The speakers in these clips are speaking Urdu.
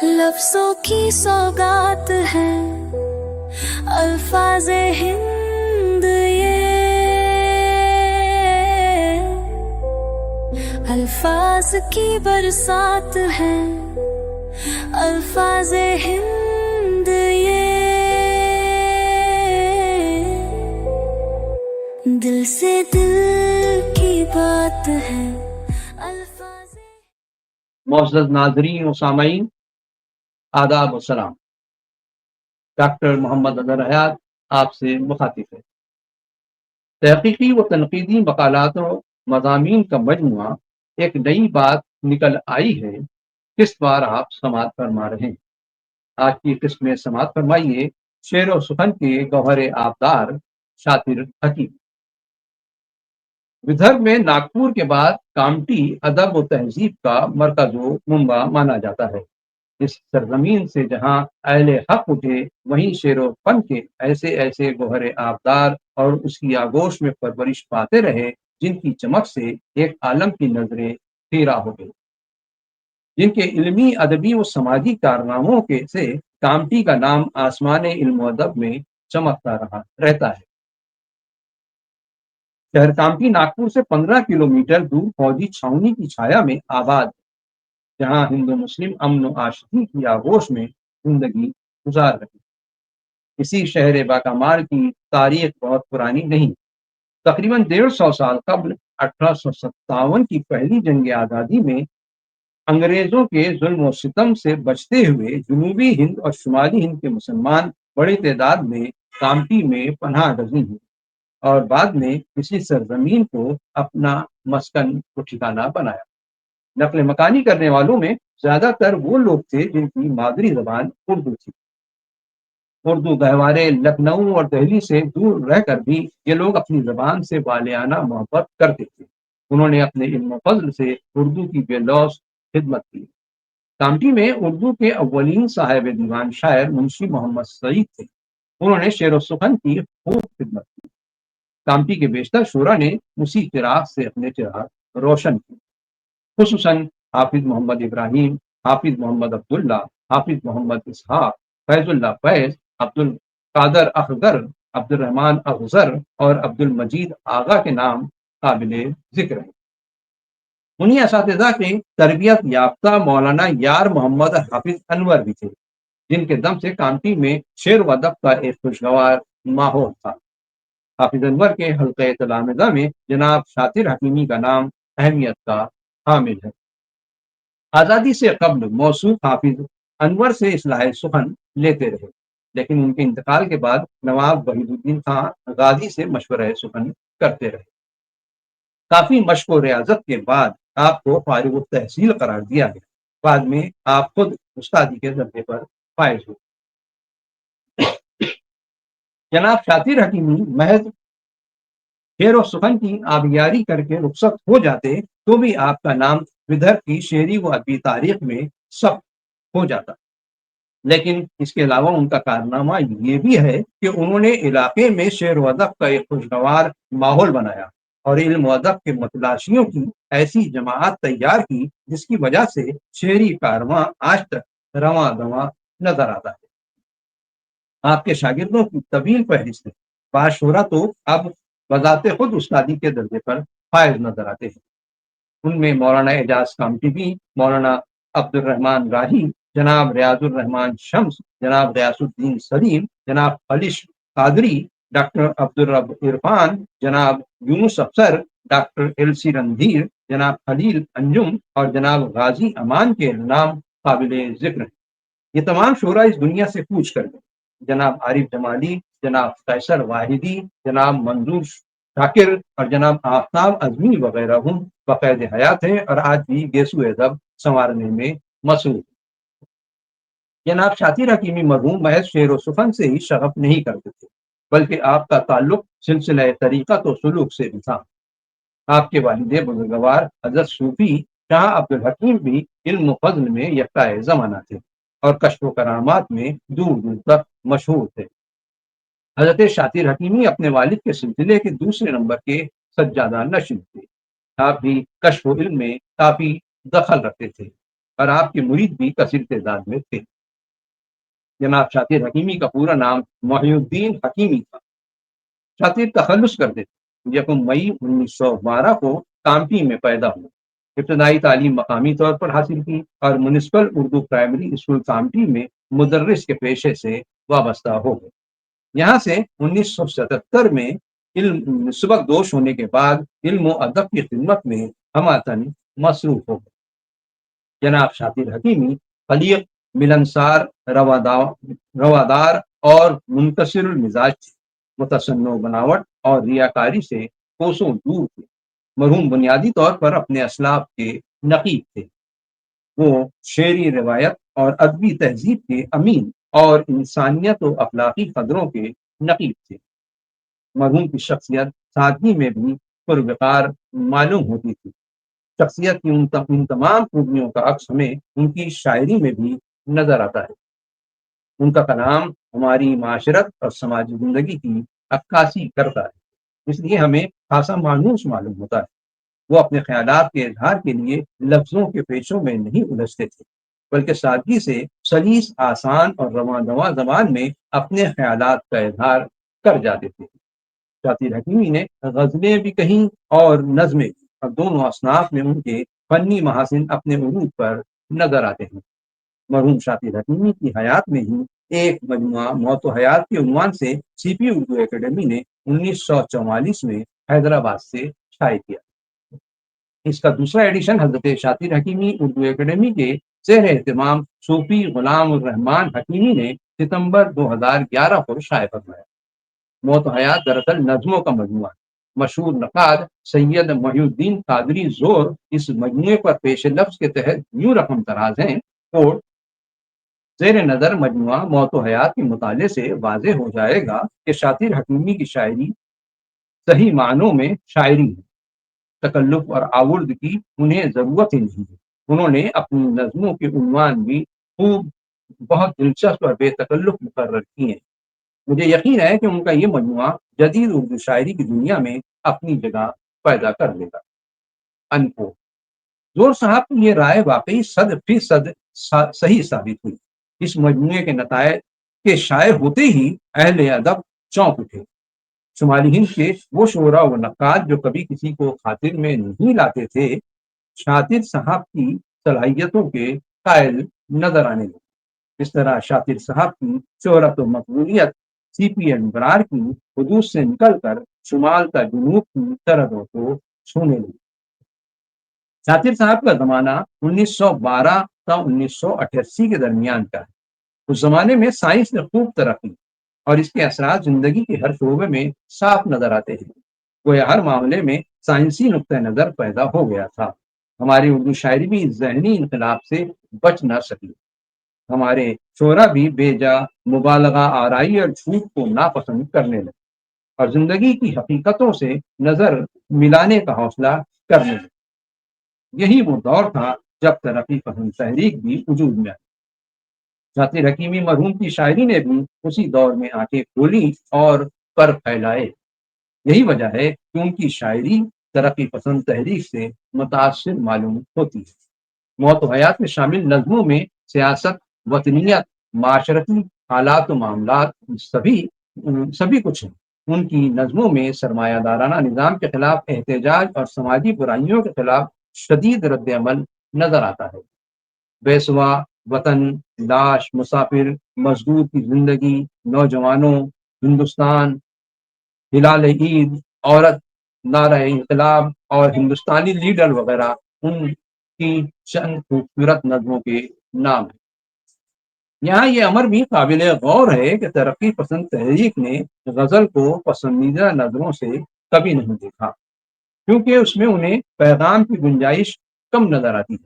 لفظوں کی سوگات ہے الفاظ ہند یہ، الفاظ کی برسات ہے الفاظ ہند یہ، دل سے دل کی بات ہے الفاظ۔ معزز ناظرین و سامعین، آداب و سلام۔ ڈاکٹر محمد اظہر حیات آپ سے مخاطب ہے۔ تحقیقی و تنقیدی مقالات و مضامین کا مجموعہ ایک نئی بات نکل آئی ہے، کس بار آپ سماعت فرما رہے ہیں۔ آج کی قسم میں سماعت فرمائیے شعر و سخن کے گوہر آبدار شاطر حکیم۔ ودربھ میں ناگپور کے بعد کامٹی ادب و تہذیب کا مرکز و منبع مانا جاتا ہے۔ اس سرزمین سے جہاں اہل حق اٹھے، وہیں شعر و فن کے ایسے ایسے گوہر آبدار اور اس کی آگوش میں پرورش پاتے رہے، جن کی چمک سے ایک عالم کی نظریں خیرہ ہو گئی، جن کے علمی ادبی و سماجی کارناموں کے سے کامٹی کا نام آسمان علم و ادب میں چمکتا رہتا ہے۔ شہر کامٹی ناگپور سے 15 کلومیٹر دور فوجی چھاؤنی کی چھایا میں آباد، جہاں ہندو مسلم امن و آشتی کی آغوش میں زندگی گزار رہی۔ اسی شہر باکمال کی تاریخ بہت پرانی نہیں، تقریباً 150 سال قبل 1857 کی پہلی جنگ آزادی میں انگریزوں کے ظلم و ستم سے بچتے ہوئے جنوبی ہند اور شمالی ہند کے مسلمان بڑی تعداد میں کامٹی میں پناہ گزین ہوئے اور بعد میں اسی سرزمین کو اپنا مسکن و ٹھکانہ بنایا۔ نقل مکانی کرنے والوں میں زیادہ تر وہ لوگ تھے جن کی مادری زبان اردو تھی۔ اردو گہوارے لکھنؤ اور دہلی سے دور رہ کر بھی یہ لوگ اپنی زبان سے والہانہ محبت کرتے تھے۔ انہوں نے اپنے علم و فضل سے اردو کی بے لوث خدمت کی۔ کامٹی میں اردو کے اولین صاحب دیوان شاعر منشی محمد سعید تھے۔ انہوں نے شعر و سخن کی خوب خدمت کی۔ کامٹی کے بیشتر شعراء نے اسی چراغ سے اپنے چراغ روشن کیے، خصوصاً حافظ محمد ابراہیم، حافظ محمد عبداللہ، حافظ محمد اسحاق، فیض اللہ فیض، عبد القادر اخگر، عبد الرحمن اخذر اور عبد المجید آغا کے نام قابل ذکر ہیں۔ انہی اساتذہ کے تربیت یافتہ مولانا یار محمد حافظ انور بھی تھے، جن کے دم سے کامٹی میں شعر و ادب کا ایک خوشگوار ماحول تھا۔ حافظ انور کے حلقہ تلامذہ میں جناب شاطر حکیمی کا نام اہمیت کا حامل ہے۔ آزادی سے قبل موصوف حافظ انور سے اصلاح سخن لیتے رہے، لیکن ان کے انتقال کے بعد نواب وحید الدین خان غازی سے مشورہ سخن کرتے رہے۔ کافی مشق و ریاضت کے بعد آپ کو فارغ التحصیل قرار دیا گیا۔ بعد میں آپ خود استادی کے درجے پر فائز ہوئے۔ جناب شاطر حکیمی محض شعر و سخن کی آبیاری کر کے رخصت ہو جاتے تو بھی آپ کا نام ودربھ کی شعری و ادبی تاریخ میں ثبت ہو جاتا، لیکن اس کے علاوہ ان کا کارنامہ یہ بھی ہے کہ انہوں نے علاقے میں شعر و ادب کا ایک خوشگوار ماحول بنایا اور علم و ادب کے متلاشیوں کی ایسی جماعت تیار کی، جس کی وجہ سے شعری کارواں آج تک رواں دواں نظر آتا ہے۔ آپ کے شاگردوں کی طویل فہرست ہے۔ بعض شعراء تو اب بذات خود استادی کے درجے پر فائز نظر آتے ہیں۔ ان میں مولانا اعجاز کامٹی، مولانا عبد الرحمن راہی، جناب ریاض الرحمن شمس، جناب غیاث الدین سلیم، جناب خلش قادری، ڈاکٹر عبدالرب عرفان، جناب یونس افسر، ڈاکٹر ایل سی رندھیر، جناب خلیل انجم اور جناب غازی امان کے نام قابل ذکر ہیں۔ یہ تمام شعراء اس دنیا سے کوچ کر گئے۔ جناب عارف جمالی، جناب قیصر واحدی، جناب منظور شاکر اور جناب آفتاب اعظمی وغیرہ ہم بقید حیات ہیں اور آج بھی گیسو ادب سنوارنے میں مصروف۔ جناب شاطر حکیمی مرحوم محض شعر و سخن سے ہی شغف نہیں کرتے تھے، بلکہ آپ کا تعلق سلسلہ طریقت و سلوک سے بھی تھا۔ آپ کے والد بزرگوار حضرت صوفی شاہ عبد الحکیم بھی علم و فضل میں یکتا زمانہ تھے اور کشف و کرامات میں دور دور تک مشہور تھے۔ حضرت شاطر حکیمی اپنے والد کے سلسلے کے دوسرے نمبر کے سجادہ نشین تھے۔ آپ بھی کشف و علم میں کافی دخل رکھتے تھے۔ اور آپ کے مرید بھی کثیر تعداد میں تھے۔ جناب شاطر حکیمی کا پورا نام محی الدین حکیمی تھا۔ شاطر تخلص کر دیتے 1 مئی 1912 کو کامٹی میں پیدا ہوئے۔ ابتدائی تعلیم مقامی طور پر حاصل کی اور میونسپل اردو پرائمری اسکول کامٹی میں مدرس کے پیشے سے وابستہ ہو گئے۔ یہاں سے 1977 میں علم سبق دوش ہونے کے بعد علم و ادب کی خدمت میں ہماتن مصروف ہو گئے۔ جناب شاطر حکیمی خلیق، ملنسار، روادار اور منتصر المزاج تھے۔ متصنع بناوٹ اور ریاکاری سے کوسوں دور تھے۔ مرحوم بنیادی طور پر اپنے اسلاف کے نقیب تھے۔ وہ شعری روایت اور ادبی تہذیب کے امین اور انسانیت و اخلاقی قدروں کے نقیب تھے۔ مرحوم کی شخصیت سادگی میں بھی پروقار معلوم ہوتی تھی۔ شخصیت کی ان تمام خوبیوں کا عکس ہمیں ان کی شاعری میں بھی نظر آتا ہے۔ ان کا کلام ہماری معاشرت اور سماجی زندگی کی عکاسی کرتا ہے، اس لیے ہمیں خاصا مانوس معلوم ہوتا ہے۔ وہ اپنے خیالات کے اظہار کے لیے لفظوں کے پیچوں میں نہیں الجھتے تھے، بلکہ سادگی سے سلیس، آسان اور رواں دواں زبان میں اپنے خیالات کا اظہار کر جاتے تھے۔ شاطر حکیمی نے غزلیں بھی کہیں اور نظمیں بھی، اور دونوں اصناف میں ان کے فنی محاسن اپنے عروج پر نظر آتے ہیں۔ مرحوم شاطر حکیمی کی حیات میں ہی ایک مجموعہ موت و حیات کے عنوان سے سی پی اردو اکیڈمی نے 1944 میں حیدرآباد سے شائع کیا۔ اس کا دوسرا ایڈیشن حضرت شاطر حکیمی اردو اکیڈمی کے زیر اہتمام صوفی غلام الرحمان حکیمی نے ستمبر 2011 کو شائع فرمایا۔ موت و حیات دراصل نظموں کا مجموعہ ہے۔ مشہور نقاد سید محی الدین قادری زور اس مجموعے پر پیش لفظ کے تحت یوں رقم تراز ہیں: زیر نظر مجموعہ موت و حیات کے مطالعے سے واضح ہو جائے گا کہ شاطر حکیمی کی شاعری صحیح معنوں میں شاعری ہے۔ تکلف اور آورد کی انہیں ضرورت ہی نہیں ہے۔ انہوں نے اپنی نظموں کے عنوان بھی خوب، بہت دلچسپ اور بے تکلف مقرر کیے ہیں۔ مجھے یقین ہے کہ ان کا یہ مجموعہ جدید اردو شاعری کی دنیا میں اپنی جگہ پیدا کر لے گا۔ انکو زور صاحب کی یہ رائے واقعی 100% صحیح ثابت ہوئی۔ اس مجموعے کے نتائج کے شائع ہوتے ہی اہل ادب چونک اٹھے۔ شمالی ہند کے وہ شعراء و نقاد جو کبھی کسی کو خاطر میں نہیں لاتے تھے، شاطر صاحب کی صلاحیتوں کے قائل نظر آنے لگے۔ اس طرح شاطر صاحب کی شہرت و مقبولیت سی پی ایم برار کی حدود سے نکل کر شمال کا جنوب کی سرحدوں کو چھونے لگی۔ شاطر صاحب کا زمانہ 1912 تا 1988 کے درمیان کا ہے۔ اس زمانے میں سائنس نے خوب ترقی اور اس کے اثرات زندگی کے ہر شعبے میں صاف نظر آتے ہیں۔ گویا ہر معاملے میں سائنسی نقطہ نظر پیدا ہو گیا تھا۔ ہماری اردو شاعری بھی ذہنی انقلاب سے بچ نہ سکی۔ ہمارے شعرا بھی بے جا مبالغہ آرائی اور جھوٹ کو ناپسند کرنے لگے اور زندگی کی حقیقتوں سے نظر ملانے کا حوصلہ کرنے لگے۔ یہی وہ دور تھا جب ترقی پسند تحریک بھی وجود میں آئی۔ شاطر حکیمی مرحوم کی شاعری نے بھی اسی دور میں آنکھیں کھولی اور پر پھیلائے۔ یہی وجہ ہے کہ ان کی شاعری ترقی پسند تحریک سے متاثر معلوم ہوتی ہے۔ موت و حیات میں شامل نظموں میں سیاست، وطنیت، معاشرتی حالات و معاملات سبھی کچھ ہیں۔ ان کی نظموں میں سرمایہ دارانہ نظام کے خلاف احتجاج اور سماجی برائیوں کے خلاف شدید رد عمل نظر آتا ہے۔ بیسوا، وطن، لاش، مسافر، مزدور کی زندگی، نوجوانوں، ہندوستان، ہلال عید، عورت، نعرہ انقلاب اور ہندوستانی لیڈر وغیرہ ان کی چند خوبصورت نظموں کے نام ہیں۔ یہاں یہ امر بھی قابل غور ہے کہ ترقی پسند تحریک نے غزل کو پسندیدہ نظروں سے کبھی نہیں دیکھا، کیونکہ اس میں انہیں پیغام کی گنجائش کم نظر آتی ہے۔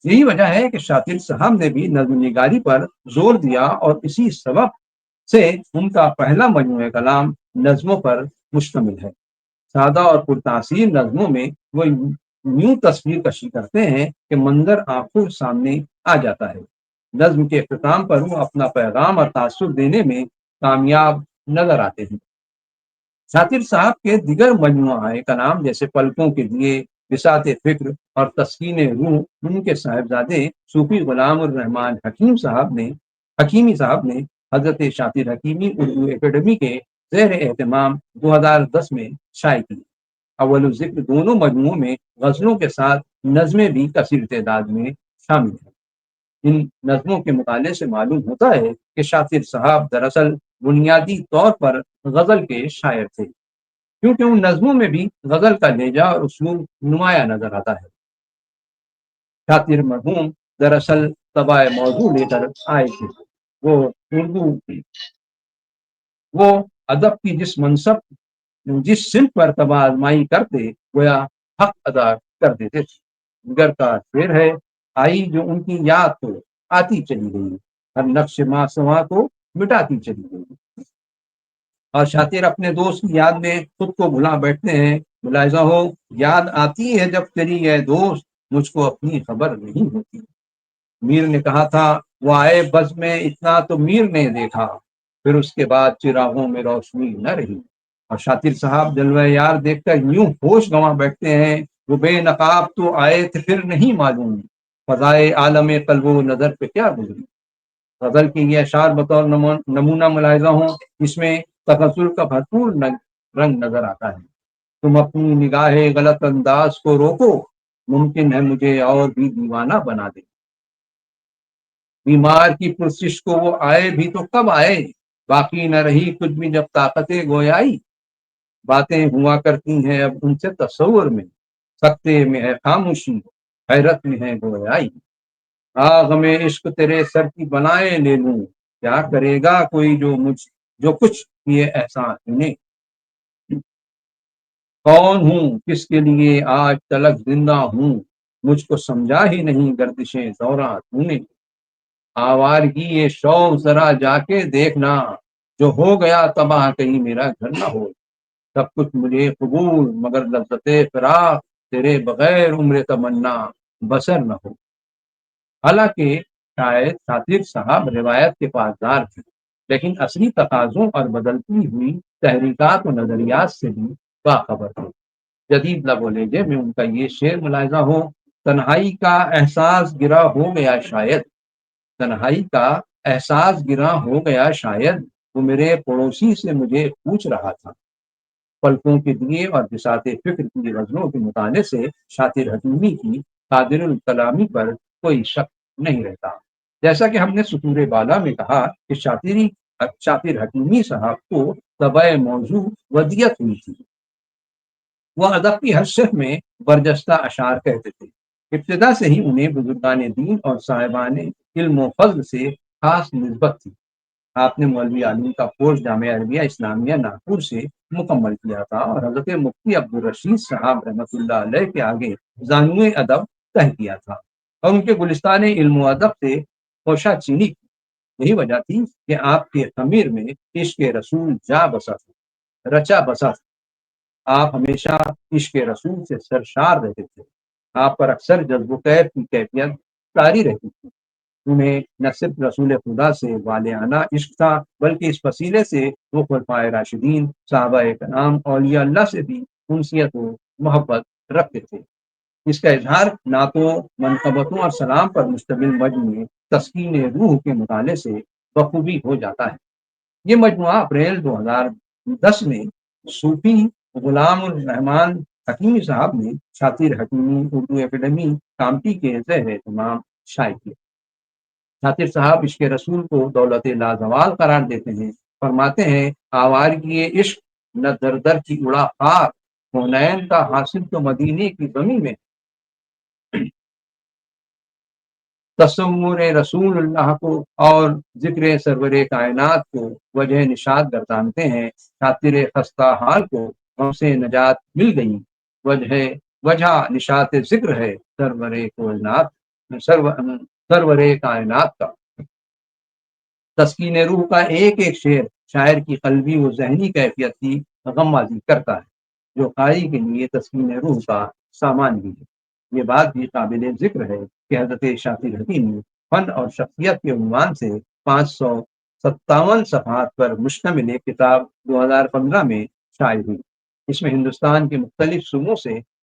یہی وجہ ہے کہ شاطر صاحب نے بھی نظم نگاری پر زور دیا اور اسی سبب سے ان کا پہلا مجموعہ کلام نظموں پر مشتمل ہے۔ سادہ اور پرتاثیر نظموں میں وہ یوں تصویر کشی کرتے ہیں کہ منظر آنکھوں سامنے آ جاتا ہے۔ نظم کے اختتام پر وہ اپنا پیغام اور تاثر دینے میں کامیاب نظر آتے ہیں۔ شاطر صاحب کے دیگر مجموعہ کلام جیسے پلکوں کے لیے، بساط فکر اور تسکین روح ان کے صاحبزادے صوفی غلام الرحمان حکیمی صاحب نے حضرت شاطر حکیمی اردو اکیڈمی کے زیر اہتمام 2010 میں شائع کی۔ اول الذکر دونوں مجموعوں میں غزلوں کے ساتھ نظمیں بھی کثیر تعداد میں شامل ہیں۔ ان نظموں کے مطالعے سے معلوم ہوتا ہے کہ شاطر صاحب دراصل بنیادی طور پر غزل کے شاعر تھے، کیونکہ ان نظموں میں بھی غزل کا لہجہ اور اسلوب نمایاں نظر آتا ہے۔ شاطر مرحوم دراصل طبع موضوع لے کر آئے تھے۔ وہ اردو وہ ادب کی جس صنف پر طبع آزمائی کرتے گویا حق ادا کر دیتے تھے۔ دیگر کا شعر ہے، آئی جو ان کی یاد تو آتی چلی گئی، ہر نقش ماسواں کو مٹاتی چلی گئی۔ اور شاطر اپنے دوست کی یاد میں خود کو بھلا بیٹھتے ہیں۔ ملاحظہ ہو، یاد آتی ہے جب تیری اے دوست، مجھ کو اپنی خبر نہیں ہوتی۔ میر نے کہا تھا وہ آئے بز میں، اتنا تو میر نے دیکھا، پھر اس کے بعد چراغوں میں روشنی نہ رہی۔ اور شاطر صاحب جلوہ یار دیکھ کر یوں ہوش گنوا بیٹھتے ہیں، وہ بے نقاب تو آئے تھے پھر نہیں معلوم، فضائے عالم قلب و نظر پہ کیا گزری۔ غزل کی یہ اشعار بطور نمونہ ملاحظہ ہوں، اس میں تغزل کا بھرپور رنگ نظر آتا ہے۔ تم اپنی نگاہ غلط انداز کو روکو، ممکن ہے مجھے اور بھی دیوانہ بنا دے۔ بیمار کی پرسش کو وہ آئے بھی تو کب آئے، باقی نہ رہی کچھ بھی جب طاقت گویائی۔ باتیں ہوا کرتی ہیں اب ان سے تصور میں، سکتے میں ہے خاموشی، حیرت میں ہے گویائی۔ آغ میں عشق تیرے سر کی بنائے لے لوں، کیا کرے گا کوئی جو کچھ یہ احسان انہیں۔ کون ہوں کس کے لیے آج تلک زندہ ہوں، مجھ کو سمجھا ہی نہیں گردشیں دورہ تو نے۔ آوارگی یہ شوق ذرا جا کے دیکھنا، جو ہو گیا تباہ کہیں میرا گھر نہ ہو۔ سب کچھ مجھے قبول مگر لذت فراق، تیرے بغیر عمر تمنا بسر نہ ہو۔ حالانکہ شاید شاطر صاحب روایت کے پاسدار تھے، لیکن اصلی تقاضوں اور بدلتی ہوئی تحریکات و نظریات سے بھی باخبر تھے۔ جدید لب و لہجے میں ان کا یہ شعر ملاحظہ ہو، تنہائی کا احساس گرا ہو گیا شاید، تنہائی کا احساس گرا ہو گیا شاید، وہ میرے پڑوسی سے مجھے پوچھ رہا تھا۔ پلکوں کے دیے اور بساط فکر کی غزلوں کے مطالعے سے شاطر حکیمی کی قادر الکلامی پر کوئی شک نہیں رہتا۔ جیسا کہ ہم نے سطور بالا میں کہا کہ شاطر حکیمی صاحب کو طبع موضوع ودیت ہوئی تھی۔ وہ ادب کی ہر شف میں برجستہ اشعار کہتے تھے۔ ابتدا سے ہی انہیں بزرگان دین اور صاحبان علم و فضل سے خاص نسبت تھی۔ آپ نے مولوی عالم کا کورس جامعہ عربیہ اسلامیہ ناگپور سے مکمل کیا تھا اور حضرت مفتی عبدالرشید صاحب رحمۃ اللہ علیہ کے آگے زانوِ ادب طے کیا تھا اور ان کے گلستان علم و ادب سے خوشہ چینی کی۔ یہی وجہ تھی کہ آپ کے خمیر میں عشق رسول جا بسا تھا، رچا بسا تھا۔ آپ ہمیشہ عشق رسول سے سرشار رہتے تھے۔ آپ پر اکثر جذب و کیف کی کیفیت طاری رہتی تھی۔ انہیں نہ صرف رسول خدا سے والہانہ عشق تھا، بلکہ اس وسیلے سے وہ خلفائے راشدین، صحابہ کرام، اولیاء اللہ سے بھی انسیت و محبت رکھتے تھے۔ اس کا اظہار نعتوں، منقبتوں اور سلام پر مشتمل مجموعے تسکین روح کے مطالعے سے بخوبی ہو جاتا ہے۔ یہ مجموعہ اپریل 2010 میں صوفی غلام الرحمان حکیمی صاحب نے شاطر حکیمی اردو اکیڈمی کامٹی کے زیر اہتمام شائع کیا۔ شاطر صاحب عشق رسول کو دولت لازوال قرار دیتے ہیں۔ فرماتے ہیں، آوارگی عشق نہ در در کی اڑا خاک، حنین کا حاصل تو مدینے کی زمین میں۔ تصور رسول اللہ کو اور ذکر سرور کائنات کو وجہ نشاد گردانتے ہیں۔ شاطر خستہ حال کو غم سے نجات مل گئی، وجہ نشات ذکر ہے سرور کائنات کا۔ تسکین روح کا ایک ایک شعر شاعر کی قلبی و ذہنی کیفیت کی غمازی کرتا ہے، جو قاری کے لیے تسکین روح کا سامان بھی ہے۔ یہ بات بھی قابل ذکر ہے کہ حضرت شاطر حکیمی فن اور شخصیت کے عنوان سے 557 صفحات پر مشتمل ایک کتاب 2015 میں شائع ہوئی۔ اس میں ہندوستان کے مختلف صوبوں سے